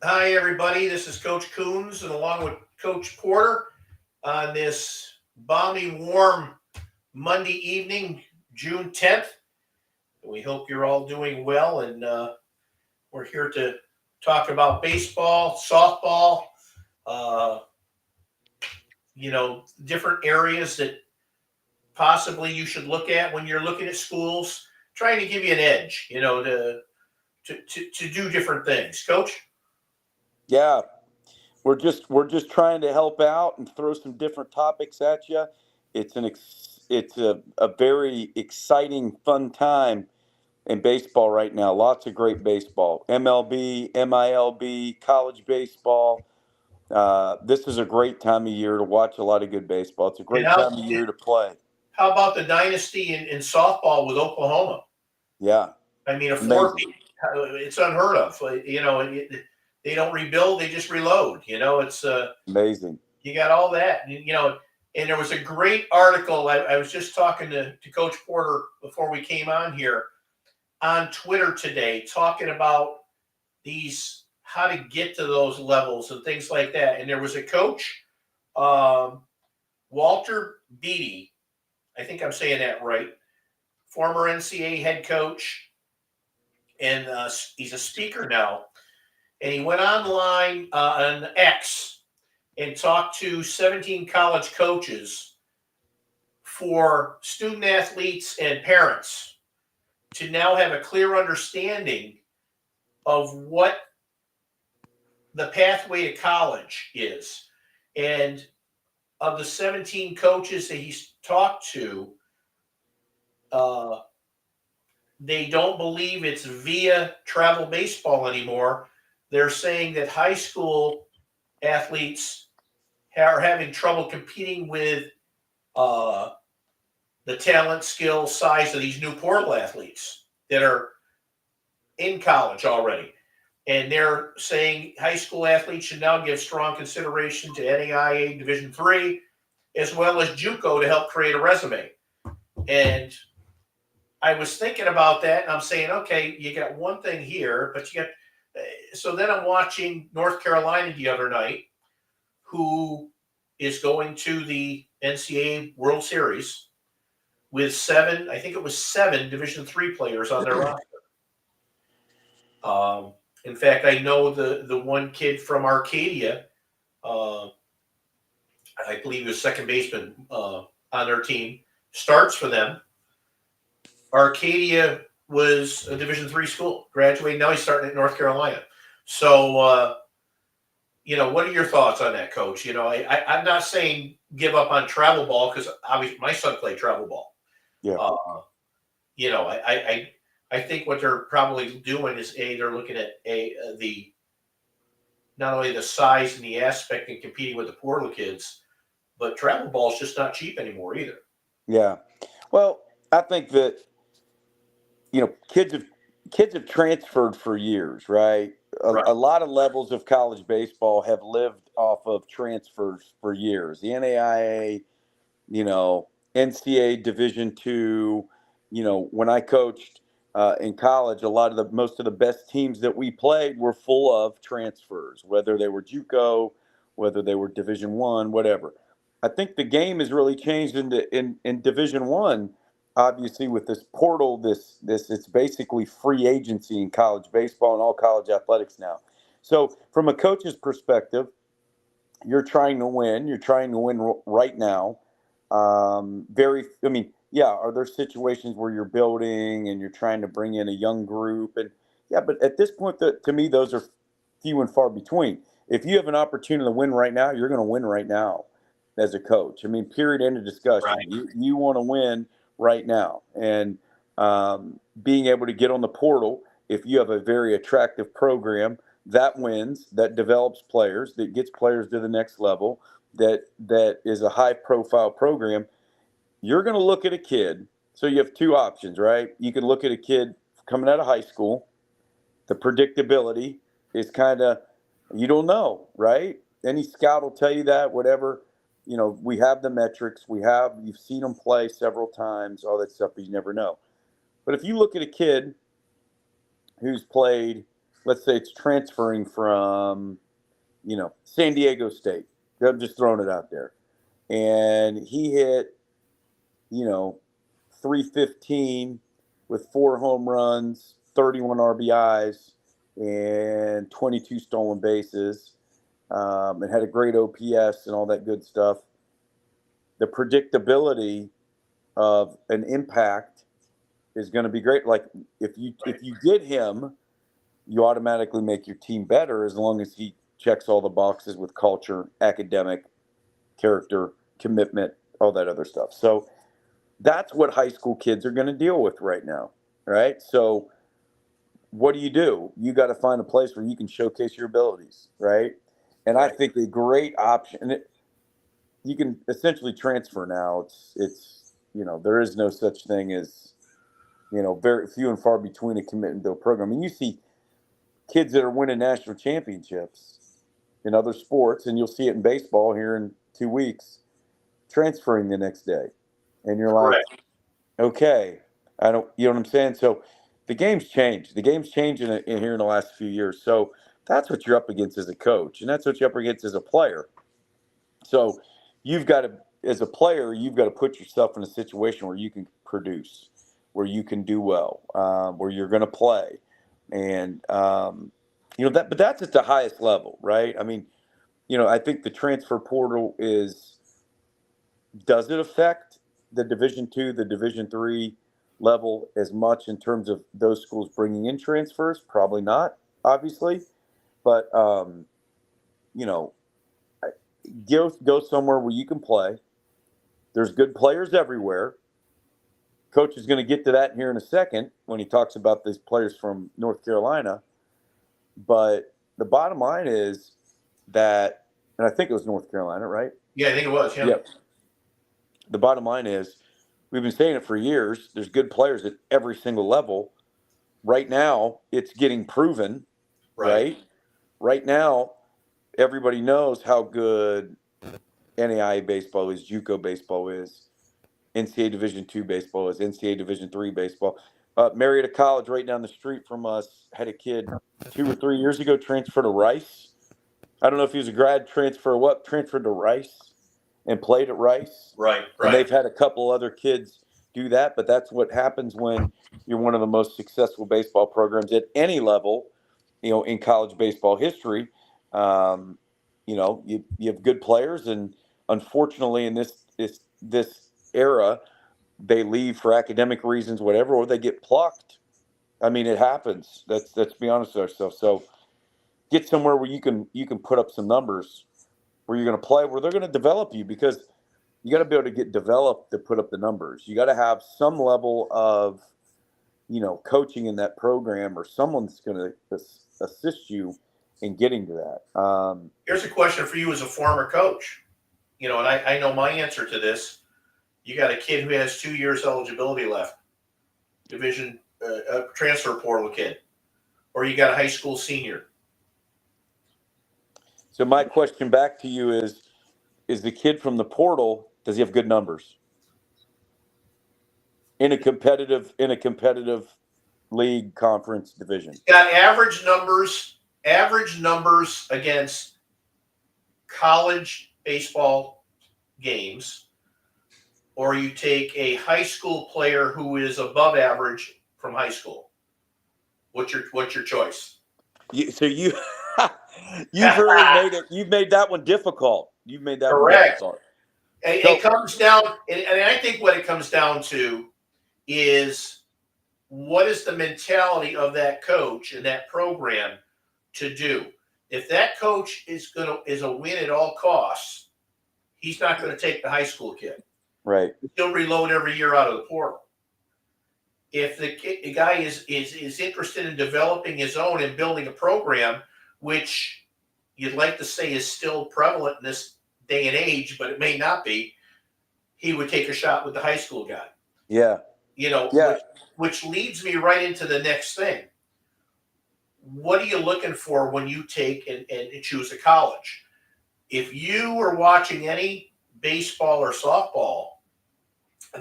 Hi, everybody. This is Coach Coons, and along with Coach Porter on this balmy, warm Monday evening, June 10th. We hope you're all doing well, and we're here to talk about baseball, softball, uh, different areas that possibly you should look at when you're looking at schools, trying to give you an edge, to do different things. Coach? Yeah, we're just trying to help out and throw some different topics at you. It's a very exciting, fun time in baseball right now. Lots of great baseball, MLB, MILB, college baseball. This is a great time of year to watch a lot of good baseball. It's a And great time of year to play. how about the dynasty in softball with Oklahoma? Yeah, I mean, a four, amazing, it's unheard of. They don't rebuild; they just reload. It's amazing. you got all that. And there was a great article. I was just talking to Coach Porter before we came on here on Twitter today, talking about these how to get to those levels and things like that. And there was a coach, um, Walter Beatty. I think I'm saying that right. Former NCAA head coach, and he's a speaker now. And he went online on X and talked to 17 college coaches for student athletes and parents to now have a clear understanding of what the pathway to college is. And of the 17 coaches that he's talked to, uh, they don't believe it's via travel baseball anymore. They're saying that high school athletes are having trouble competing with uh, the talent, skill, size of these new portal athletes that are in college already. And they're saying high school athletes should now give strong consideration to NAIA Division III as well as JUCO to help create a resume. And I was thinking about that, and I'm saying, okay, you got one thing here, but you got. So then I'm watching North Carolina the other night, who is going to the NCAA World Series with seven. I think it was seven Division III players on their roster. Um, in fact, I know the one kid from Arcadia. Uh, I believe he was second baseman on their team. Starts for them. Arcadia was a Division III school. Graduated. Now he's starting at North Carolina. So, what are your thoughts on that, Coach? I'm not saying give up on travel ball because obviously my son played travel ball. Yeah. I think what they're probably doing is they're looking at the not only the size and the aspect and competing with the portal kids, but travel ball is just not cheap anymore either. Yeah. Well, I think that kids have transferred for years, right? Right. A lot of levels of college baseball have lived off of transfers for years. The NAIA, NCAA Division II. When I coached in college, most of the best teams that we played were full of transfers, whether they were JUCO, whether they were Division I, whatever. I think the game has really changed in Division I, obviously with this portal, this it's basically free agency in college baseball and all college athletics now. So from a coach's perspective, you're trying to win. You're trying to win right now. Yeah. Are there situations where you're building and you're trying to bring in a young group? And yeah, but at this point, to me, those are few and far between. If you have an opportunity to win right now, you're going to win right now as a coach. I mean, period, end of discussion. Right. You want to win right now, and being able to get on the portal if you have a very attractive program that wins, that develops players, that gets players to the next level, that is a high profile program. You're going to look at a kid. So you have two options, right? You can look at a kid coming out of high school. The predictability is kind of, you don't know, right? Any scout will tell you that, whatever. We have the metrics, you've seen them play several times, all that stuff, but you never know. But if you look at a kid who's played, let's say it's transferring from, San Diego State. I'm just throwing it out there. And he hit, 315 with 4 home runs, 31 RBIs, and 22 stolen bases, and had a great OPS and all that good stuff. The predictability of an impact is going to be great. Like if you get him, you automatically make your team better as long as he checks all the boxes with culture, academic, character, commitment, all that other stuff. So that's what high school kids are going to deal with right now, right? So what do? You got to find a place where you can showcase your abilities, right? And I think a great option, you can essentially transfer now. It's there is no such thing as, very few and far between a commitment to a program. And you see kids that are winning national championships in other sports, and you'll see it in baseball here in 2 weeks, transferring the next day. And you're like, Correct. okay, I don't, you know what I'm saying? So the game's changed. The game's changed in here in the last few years. So that's what you're up against as a coach, and that's what you're up against as a player. So you've got to, as a player, you've got to put yourself in a situation where you can produce, where you can do well, where you're going to play. And, but that's at the highest level, right? I mean, I think the transfer portal does it affect the Division II, the Division III level as much in terms of those schools bringing in transfers? Probably not, obviously. But, go somewhere where you can play. There's good players everywhere. Coach is going to get to that here in a second when he talks about these players from North Carolina. But the bottom line is that, and I think it was North Carolina, right? Yeah, I think it was. Yeah. Yep. The bottom line is, we've been saying it for years. There's good players at every single level. Right now, it's getting proven, right? Right now, everybody knows how good NAIA baseball is, JUCO baseball is, NCAA Division II baseball is, NCAA Division III baseball. Marietta College, right down the street from us, had a kid 2 or 3 years ago transfer to Rice. I don't know if he was a grad transfer or what, transferred to Rice and played at Rice. Right. And they've had a couple other kids do that, but that's what happens when you're one of the most successful baseball programs at any level, in college baseball history. You have good players, and unfortunately in this era, they leave for academic reasons, whatever, or they get plucked. I mean, it happens. Let's be honest with ourselves. So get somewhere where you can put up some numbers, where you're going to play, where they're going to develop you, because you got to be able to get developed to put up the numbers. You got to have some level of, coaching in that program, or someone's going to assist you in getting to that. Here's a question for you as a former coach. And I know my answer to this. You got a kid who has 2 years eligibility left, division transfer portal kid, or you got a high school senior. So my question back to you is the kid from the portal, does he have good numbers in a competitive league, conference, division? He's got average numbers against college baseball games, or you take a high school player who is above average from high school. What's your choice? You've really made that one difficult. You've made that Correct. One difficult. It comes down, and I think what it comes down to is, what is the mentality of that coach and that program to do? If that coach is a win at all costs, he's not going to take the high school kid. Right. He'll reload every year out of the portal. If the guy is interested in developing his own and building a program, which you'd like to say is still prevalent in this day and age, but it may not be, he would take a shot with the high school guy. Yeah. Which leads me right into the next thing. What are you looking for when you take and choose a college? If you were watching any baseball or softball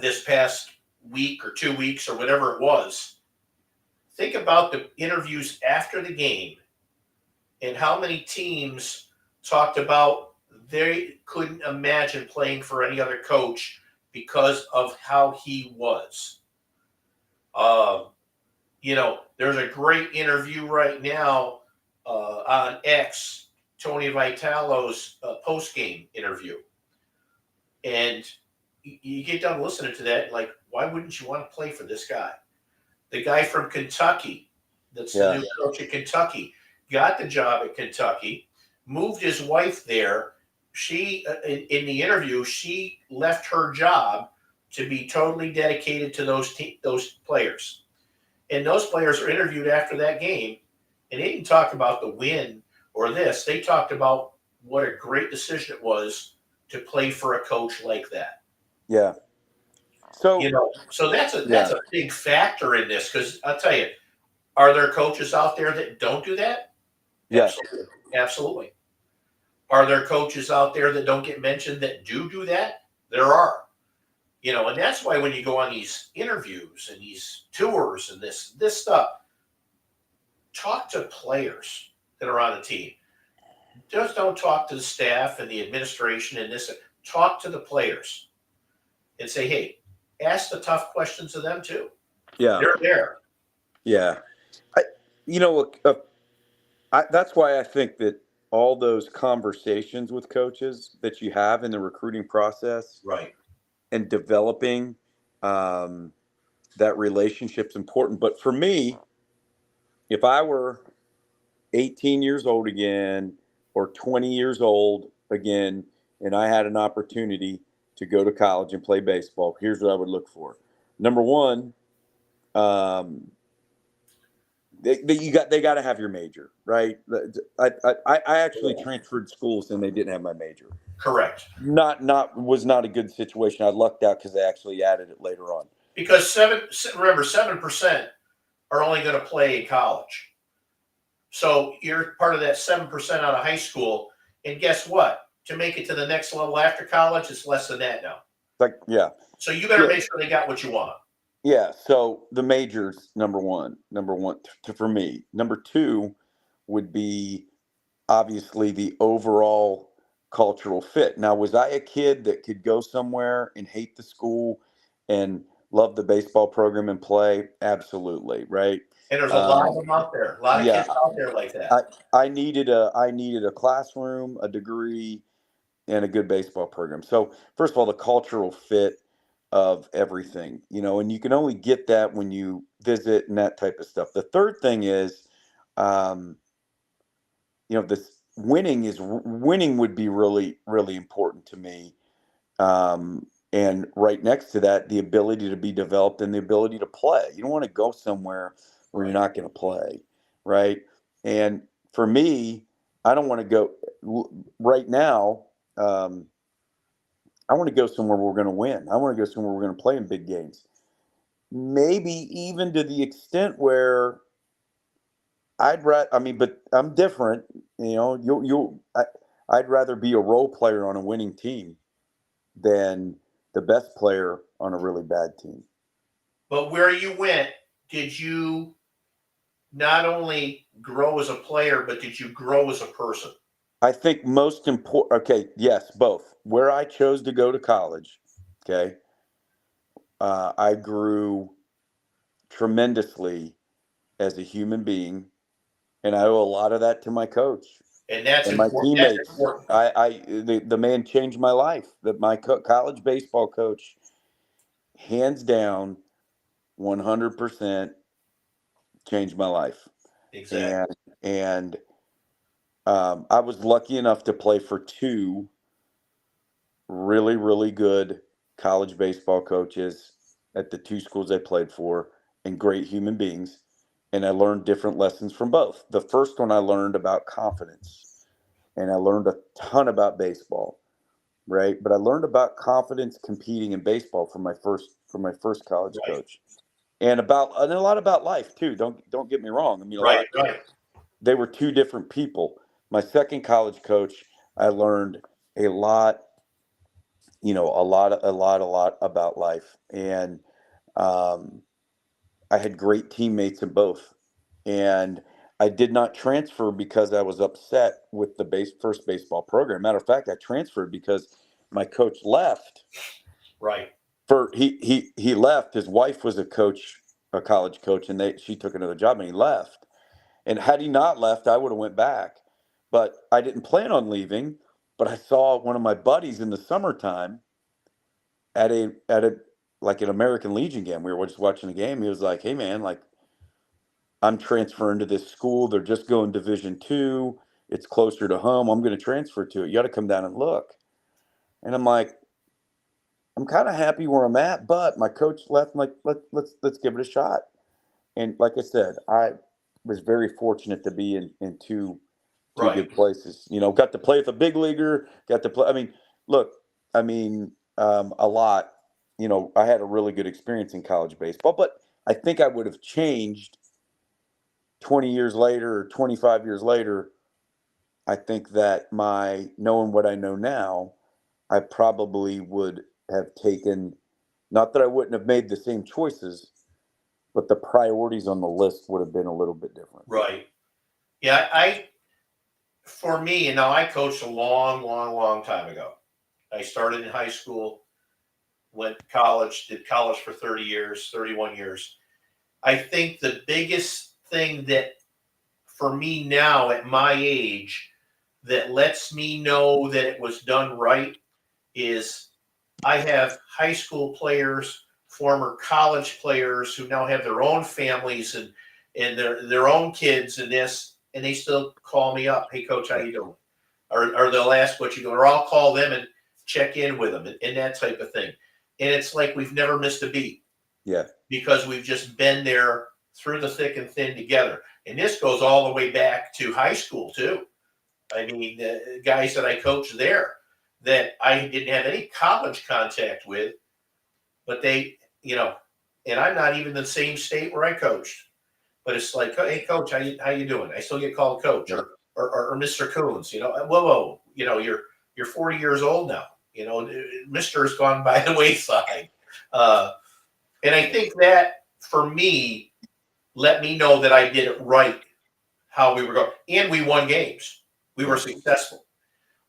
this past week or 2 weeks or whatever it was, think about the interviews after the game and how many teams talked about they couldn't imagine playing for any other coach because of how he was. Um, there's a great interview right now on X, Tony Vitalo's post game interview. And you get done listening to that, like, why wouldn't you want to play for this guy? The guy from Kentucky, that's the new coach at Kentucky, got the job at Kentucky, moved his wife there. She, in the interview, she left her job to be totally dedicated to those players. And those players are interviewed after that game, and they didn't talk about the win or this. They talked about what a great decision it was to play for a coach like that. Yeah. So so that's a big factor in this, because I'll tell you, are there coaches out there that don't do that? Yes. Absolutely. Are there coaches out there that don't get mentioned that do that? There are. And that's why when you go on these interviews and these tours and this stuff, talk to players that are on the team. Just don't talk to the staff and the administration and this. Talk to the players and say, hey, ask the tough questions of them too. Yeah. They're there. Yeah. That's why I think that all those conversations with coaches that you have in the recruiting process, right, and developing that relationship's important. But for me, if I were 18 years old again or 20 years old again, and I had an opportunity to go to college and play baseball, here's what I would look for. Number one, they got to have your major, right? I actually transferred schools and they didn't have my major. Correct. Was not a good situation. I lucked out because they actually added it later on. Because 7% are only going to play in college. So you're part of that 7% out of high school. And guess what? To make it to the next level after college, it's less than that now. So you better make sure they got what you want. Yeah. So the majors, number one for me. Number two would be obviously the overall cultural fit. Now, was I a kid that could go somewhere and hate the school and love the baseball program and play? Absolutely. Right. And there's a lot of them out there. A lot of kids out there like that. I needed a classroom, a degree, and a good baseball program. So first of all, the cultural fit of everything, and you can only get that when you visit and that type of stuff. The third thing is, this winning would be really, really important to me. And right next to that, the ability to be developed and the ability to play. You don't want to go somewhere where you're not going to play, right? And for me, I don't want to go right now. I want to go somewhere where we're going to win. I want to go somewhere we're going to play in big games. Maybe even to the extent where but I'm different. I'd rather be a role player on a winning team than the best player on a really bad team. But where you went, did you not only grow as a player, but did you grow as a person? I think most important. Okay, yes, both. Where I chose to go to college, okay, I grew tremendously as a human being, and I owe a lot of that to my coach and that's my teammates. The man changed my life. That my college baseball coach, hands down, 100% changed my life. Exactly. And I was lucky enough to play for two really, really good college baseball coaches at the two schools I played for, and great human beings. And I learned different lessons from both. The first one I learned about confidence, and I learned a ton about baseball, right? But I learned about confidence competing in baseball from my first college coach, and a lot about life too. Don't get me wrong. I mean, right. They were two different people. My second college coach, I learned a lot, a lot about life. And I had great teammates in both. And I did not transfer because I was upset with the first baseball program. Matter of fact, I transferred because my coach left. Right. He left. His wife was a coach, a college coach, and she took another job, and he left. And had he not left, I would have went back. But I didn't plan on leaving. But I saw one of my buddies in the summertime at a like an American Legion game. We were just watching a game. He was like, "Hey man, like I'm transferring to this school. They're just going Division II. It's closer to home. I'm going to transfer to it. You got to come down and look." And I'm like, I'm kind of happy where I'm at, but my coach left. I'm like, let's give it a shot. And like I said, I was very fortunate to be in two Right. good places. Got to play with a big leaguer. Got to play. I mean, look, a lot. I had a really good experience in college baseball, but I think I would have changed 20 years later or 25 years later. I think that knowing what I know now, I probably would have taken, not that I wouldn't have made the same choices, but the priorities on the list would have been a little bit different. Right. Yeah. For me, I coached a long, long, long time ago. I started in high school, went to college, did college for 30 years, 31 years. I think the biggest thing that for me now at my age that lets me know that it was done right is I have high school players, former college players who now have their own families and their own kids and this, and they still call me up. Hey, coach, how you doing? Or they'll ask what you doing, or I'll call them and check in with them and that type of thing. And it's like we've never missed a beat. Yeah. Because we've just been there through the thick and thin together. And this goes all the way back to high school too. I mean, the guys that I coached there that I didn't have any college contact with, but they, and I'm not even in the same state where I coached. But it's like, hey, coach, how you doing? I still get called coach or Mr. Coons. Whoa, you're 40 years old now. Mr. has gone by the wayside. And I think that for me, let me know that I did it right, how we were going, and we won games. We were successful.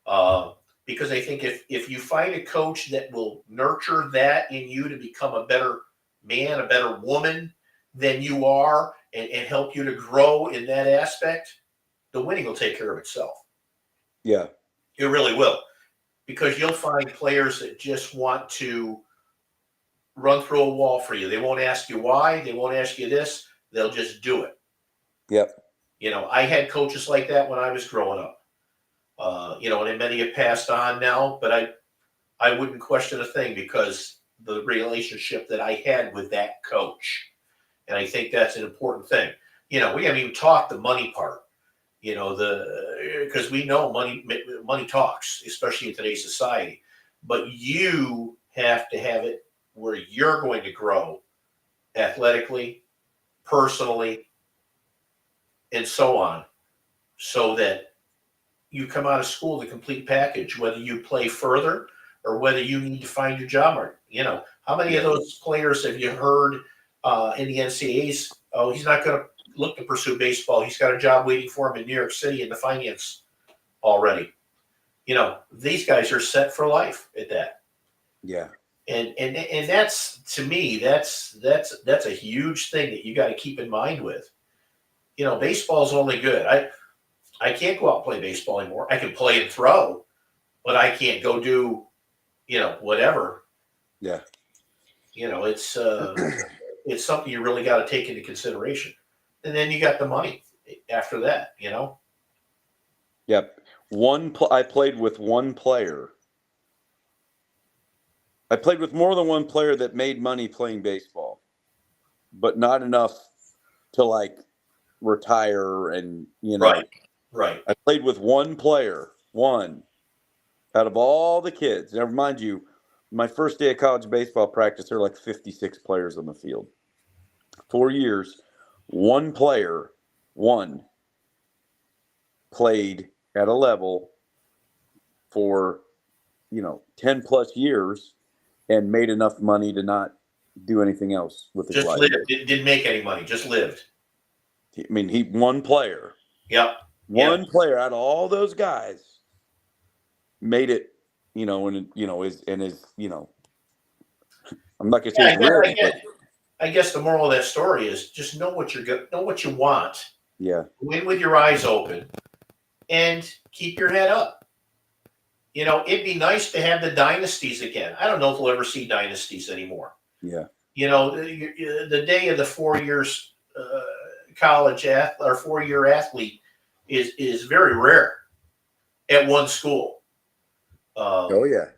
Because I think if you find a coach that will nurture that in you to become a better man, a better woman than you are, and help you to grow in that aspect, the winning will take care of itself. Yeah. It really will. Because you'll find players that just want to run through a wall for you. They won't ask you why. They won't ask you this. They'll just do it. Yep. I had coaches like that when I was growing up. And many have passed on now, but I wouldn't question a thing because the relationship that I had with that coach. And I think that's an important thing. We haven't even talked the money part. Because we know money talks, especially in today's society. But you have to have it where you're going to grow athletically, personally, and so on, so that you come out of school the complete package, whether you play further or whether you need to find your job. Or, how many of those players have you heard in the NCAAs? Oh, he's not going to look to pursue baseball. He's got a job waiting for him in New York City in the finance already. These guys are set for life at that. Yeah. And that's, to me, that's a huge thing that you got to keep in mind with. Baseball's only good. I can't go out and play baseball anymore. I can play and throw, but I can't go do, whatever. Yeah. It's something you really got to take into consideration. And then you got the money after that, Yep. I played with one player. I played with more than one player that made money playing baseball, but not enough to retire and, Right. I played with one player, one out of all the kids. Now, mind you, my first day of college baseball practice, there were 56 players on the field. 4 years, one player, played at a level for, 10 plus years and made enough money to not do anything else with his Just life. lived. Didn't make any money. Just lived. I mean, he one player. Yep. One player out of all those guys made it, and I'm not gonna say Yeah, his rear end, but I guess the moral of that story is just know what know what you want. yeah, Win with your eyes open, and keep your head up. It'd be nice to have the dynasties again. I don't know if we'll ever see dynasties anymore. yeah, The day of the 4 years college or 4 year athlete is very rare at one school. oh yeah,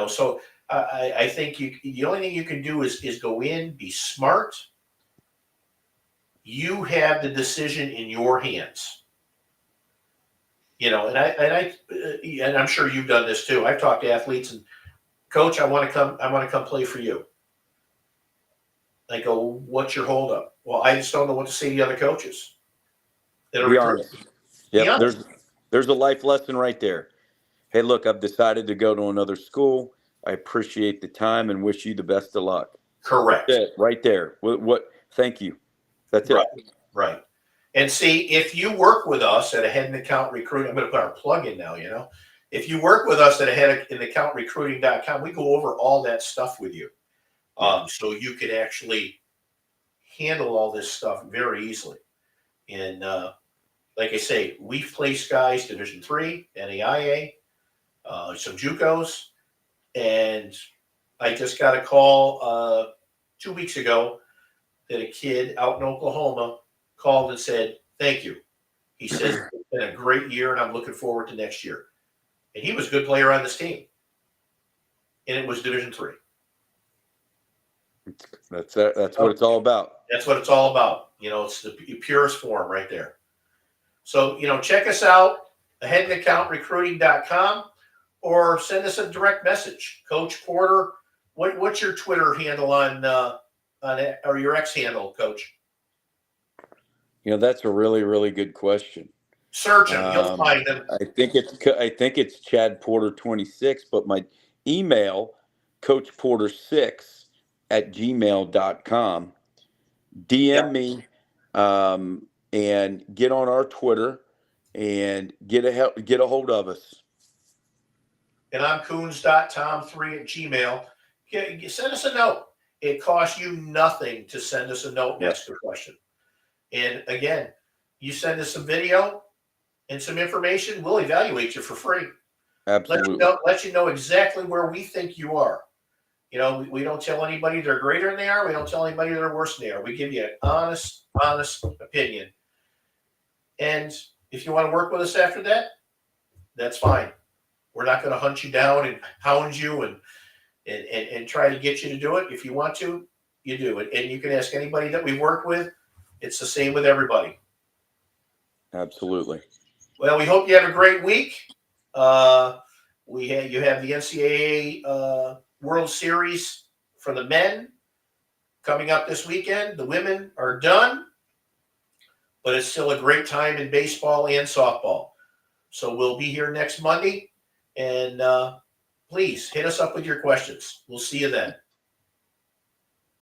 So I think the only thing you can do is go in, be smart. You have the decision in your hands. And I'm sure you've done this too. I've talked to athletes and, coach, I want to come play for you. I go, what's your holdup? Well, I just don't know what to say to the other coaches that are be recruiting. honest. Be Yep, honest. there's a life lesson right there. Hey, look, I've decided to go to another school. I appreciate the time and wish you the best of luck. Correct. That's it, right there. What? Thank you. That's it. Right. And see, if you work with us at a head and account recruiting, I'm going to put our plug in now, if you work with us at a head and account recruiting.com, we go over all that stuff with you. So you can actually handle all this stuff very easily. And like I say, we've placed guys Division III, NAIA, some JUCOs, and I just got a call 2 weeks ago that a kid out in Oklahoma called and said, thank you. He says, it's been a great year and I'm looking forward to next year. And he was a good player on this team. And it was Division III. That's what it's all about. That's what it's all about. It's the purest form right there. So, check us out, aheadaccountrecruiting.com, or send us a direct message. Coach Porter, what's your Twitter handle on or your X handle, Coach? That's a really, really good question. Search him, you'll find him. I think it's Chad Porter 26, but my email, coachporter6@gmail.com. DM me and get on our Twitter and get a hold of us. And I'm coons.tom3@gmail. Send us a note. It costs you nothing to send us a note and ask a question. And again, you send us some video and some information, we'll evaluate you for free. Absolutely. Let you know exactly where we think you are. We don't tell anybody they're greater than they are. We don't tell anybody they're worse than they are. We give you an honest opinion. And if you want to work with us after that, that's fine. We're not going to hunt you down and hound you and try to get you to do it. If you want to, you do it. And you can ask anybody that we've worked with. It's the same with everybody. Absolutely. Well, we hope you have a great week. You have the NCAA World Series for the men coming up this weekend. The women are done, but it's still a great time in baseball and softball. So we'll be here next Monday, and please hit us up with your questions. We'll see you then.